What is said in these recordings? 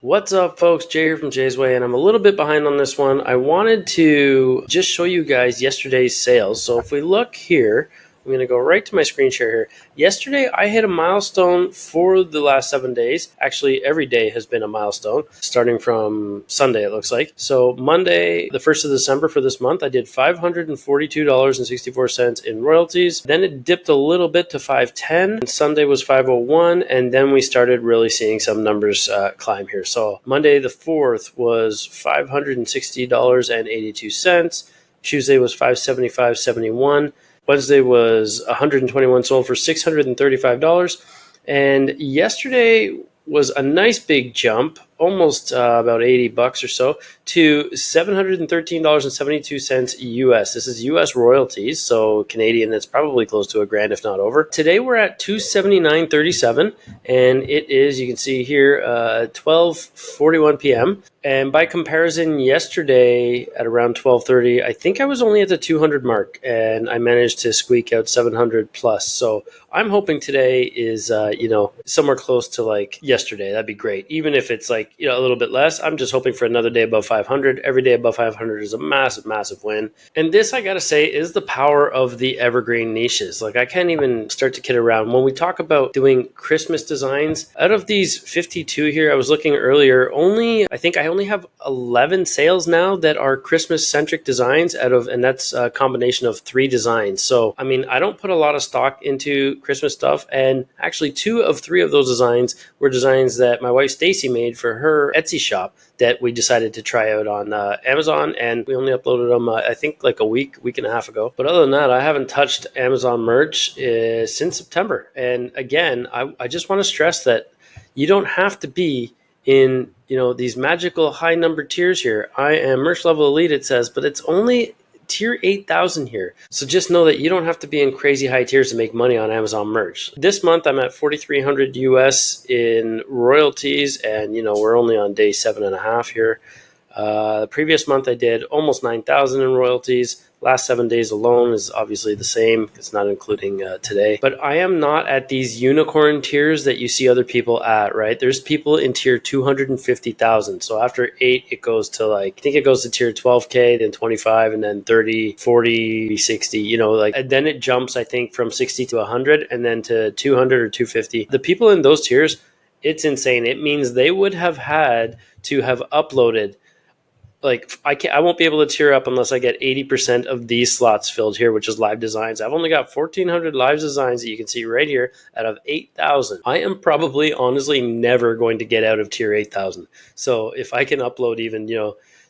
What's up, folks? Jay here from Jay's Way, and I'm a little bit behind on this one. I wanted to just show you guys yesterday's sales. So if we look here, I'm going to go right to my screen share here. Yesterday, I hit a milestone for the last 7 days. Actually, every day has been a milestone, starting from Sunday, it looks like. So Monday, the 1st of December for this month, I did $542.64 in royalties. Then it dipped a little bit to $510. Sunday was $501, and then we started really seeing some numbers climb here. So Monday, the 4th, was $560.82. Tuesday was $575.71. Wednesday was 121 sold for $635. And yesterday was a nice big jump, almost about $80 or so, to $713.72 US. This is US royalties, so Canadian, that's probably close to $1,000 if not over. Today we're at $279.37, and it is, you can see here, 12:41 p.m. And by comparison, yesterday at around 12:30, I think I was only at the 200 mark, and I managed to squeak out 700 plus. So I'm hoping today is, somewhere close to like yesterday. That'd be great. Even if it's like, a little bit less, I'm just hoping for another day above 500. Every day above 500 is a massive, massive win. And this, I got to say, is the power of the evergreen niches. Like, I can't even start to kid around. When we talk about doing Christmas designs, out of these 52 here, I was looking earlier, I think I only have 11 sales now that are Christmas centric designs and that's a combination of 3 designs. So, I mean, I don't put a lot of stock into Christmas stuff, and actually 2 of 3 of those designs were designs that my wife Stacy made for her Etsy shop that we decided to try out on Amazon, and we only uploaded them I think like a week and a half ago. But other than that, I haven't touched Amazon merch since September. And again, I just want to stress that you don't have to be in these magical high number tiers here. I am merch level elite, it says, but it's only tier 8,000 here. So just know that you don't have to be in crazy high tiers to make money on Amazon merch. This month I'm at 4,300 US in royalties, and we're only on day 7.5 here. The previous month I did almost 9,000 in royalties. Last 7 days alone is obviously the same. It's not including today. But I am not at these unicorn tiers that you see other people at, right? There's people in tier 250,000. So after 8, it goes to I think it goes to tier 12K, then 25, and then 30, 40, 60, and then it jumps, I think, from 60 to 100, and then to 200 or 250. The people in those tiers, it's insane. It means they would have had to have uploaded, I won't be able to tier up unless I get 80% of these slots filled here, which is live designs. I've only got 1,400 live designs that you can see right here out of 8,000. I am probably honestly never going to get out of tier 8,000. So if I can upload even,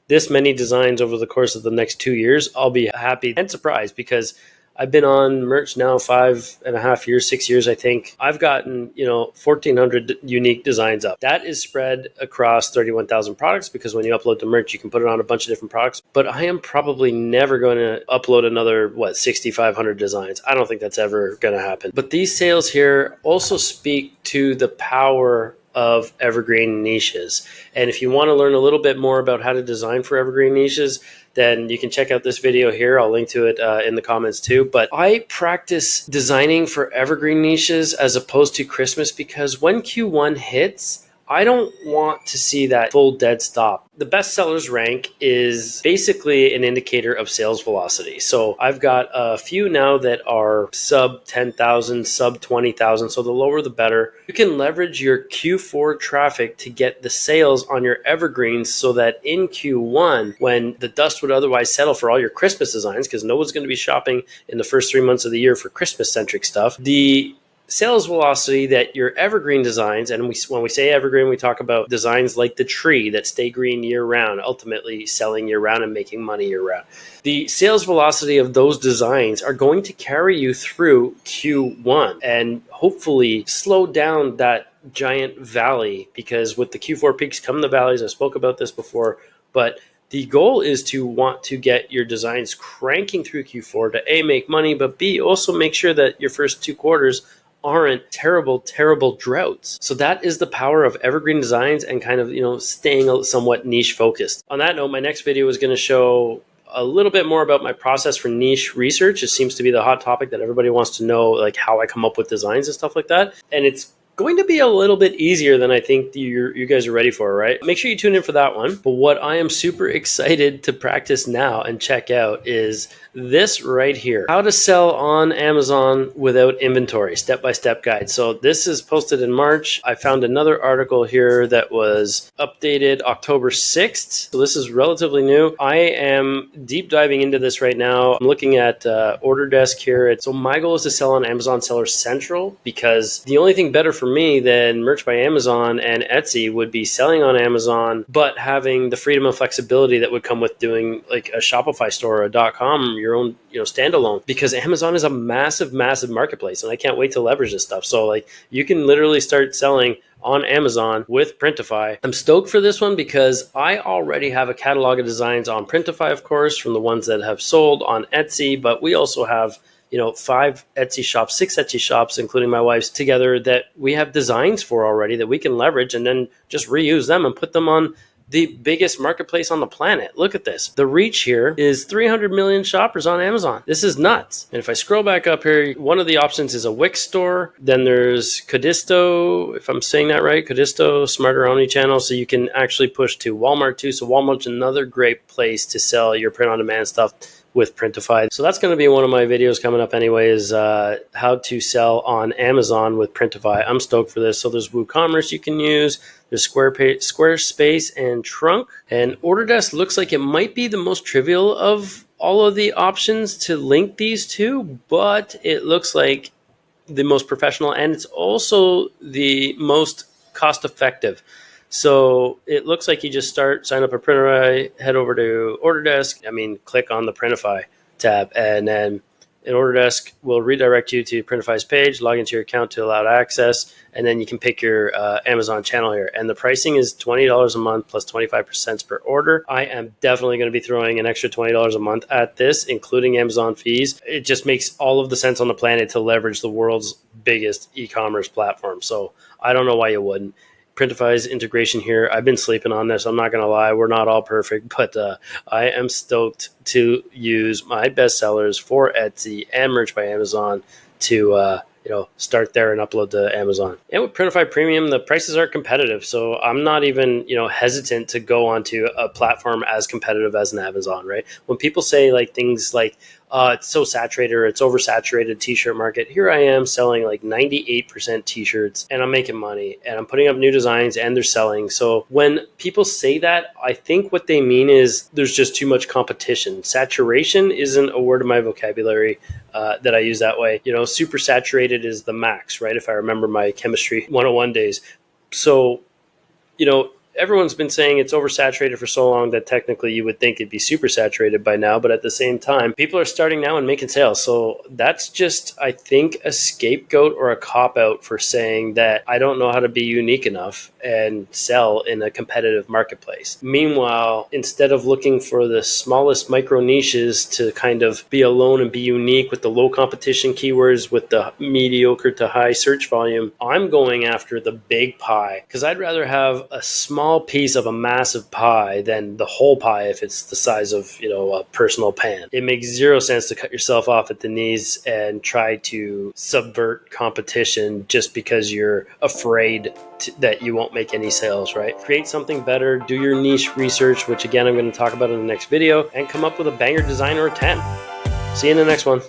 this many designs over the course of the next 2 years, I'll be happy and surprised, because I've been on merch now 5.5 years, 6 years, I think. I've gotten, 1,400 unique designs up. That is spread across 31,000 products, because when you upload the merch, you can put it on a bunch of different products. But I am probably never going to upload another, 6,500 designs. I don't think that's ever going to happen. But these sales here also speak to the power of evergreen niches. And if you want to learn a little bit more about how to design for evergreen niches, then you can check out this video here. I'll link to it in the comments too. But I practice designing for evergreen niches as opposed to Christmas, because when Q1 hits, I don't want to see that full dead stop. The best sellers rank is basically an indicator of sales velocity. So I've got a few now that are sub 10,000, sub 20,000. So the lower the better. You can leverage your Q4 traffic to get the sales on your evergreens, so that in Q1, when the dust would otherwise settle for all your Christmas designs, because no one's going to be shopping in the first 3 months of the year for Christmas centric stuff, the sales velocity that your evergreen designs, and when we say evergreen, we talk about designs like the tree that stay green year round, ultimately selling year round and making money year round. The sales velocity of those designs are going to carry you through Q1 and hopefully slow down that giant valley, because with the Q4 peaks come the valleys. I spoke about this before, but the goal is to want to get your designs cranking through Q4 to A, make money, but B, also make sure that your first 2 quarters aren't terrible droughts. So that is the power of evergreen designs and kind of, staying somewhat niche focused. On that note, my next video is going to show a little bit more about my process for niche research. It seems to be the hot topic that everybody wants to know, like how I come up with designs and stuff like that. And it's going to be a little bit easier than I think you guys are ready for, right? Make sure you tune in for that one. But what I am super excited to practice now and check out is this right here. How to sell on Amazon without inventory, step-by-step guide. So this is posted in March. I found another article here that was updated October 6th. So this is relatively new. I am deep diving into this right now. I'm looking at Order Desk here. So my goal is to sell on Amazon Seller Central, because the only thing better for me than Merch by Amazon and Etsy would be selling on Amazon, but having the freedom and flexibility that would come with doing like a Shopify store or a .com, your own, standalone, because Amazon is a massive marketplace, and I can't wait to leverage this stuff. So like, you can literally start selling on Amazon with Printify. I'm stoked for this one because I already have a catalog of designs on Printify, of course, from the ones that have sold on Etsy, but we also have 5 Etsy shops, 6 Etsy shops, including my wife's, together, that we have designs for already that we can leverage and then just reuse them and put them on the biggest marketplace on the planet. Look at this. The reach here is 300 million shoppers on Amazon. This is nuts. And if I scroll back up here, one of the options is a Wix store. Then there's Codisto, if I'm saying that right, Codisto, Smarter Omnichannel. So you can actually push to Walmart too. So Walmart's another great place to sell your print-on-demand stuff with Printify. So that's going to be one of my videos coming up anyway, is how to sell on Amazon with Printify. I'm stoked for this. So there's WooCommerce you can use. There's Squarespace and Trunk. And Order Desk looks like it might be the most trivial of all of the options to link these to, but it looks like the most professional, and it's also the most cost effective. So it looks like you just sign up a Printify, head over to Order Desk. Click on the Printify tab, and then an Order Desk will redirect you to Printify's page, log into your account to allow access, and then you can pick your Amazon channel here. And the pricing is $20 a month plus 25% per order. I am definitely going to be throwing an extra $20 a month at this, including Amazon fees. It just makes all of the sense on the planet to leverage the world's biggest e-commerce platform. So I don't know why you wouldn't. Printify's integration here, I've been sleeping on this. I'm not going to lie. We're not all perfect, but I am stoked to use my bestsellers for Etsy and Merch by Amazon to start there and upload to Amazon. And with Printify Premium, the prices are competitive. So I'm not even, hesitant to go onto a platform as competitive as an Amazon, right? When people say like things like, it's so saturated, or it's oversaturated t-shirt market, here I am selling like 98% t-shirts, and I'm making money, and I'm putting up new designs, and they're selling. So when people say that, I think what they mean is there's just too much competition. Saturation isn't a word in my vocabulary that I use that way. Super saturated is the max, right? If I remember my chemistry 101 days. So, everyone's been saying it's oversaturated for so long that technically you would think it'd be super saturated by now, but at the same time, people are starting now and making sales. So that's just, I think, a scapegoat or a cop-out for saying that I don't know how to be unique enough and sell in a competitive marketplace. Meanwhile, instead of looking for the smallest micro niches to kind of be alone and be unique with the low competition keywords with the mediocre to high search volume, I'm going after the big pie, because I'd rather have a small piece of a massive pie than the whole pie if it's the size of a personal pan. It makes zero sense to cut yourself off at the knees and try to subvert competition just because you're afraid that you won't make any sales, right? Create something better, do your niche research, which again I'm going to talk about in the next video, and come up with a banger design or 10. See you in the next one.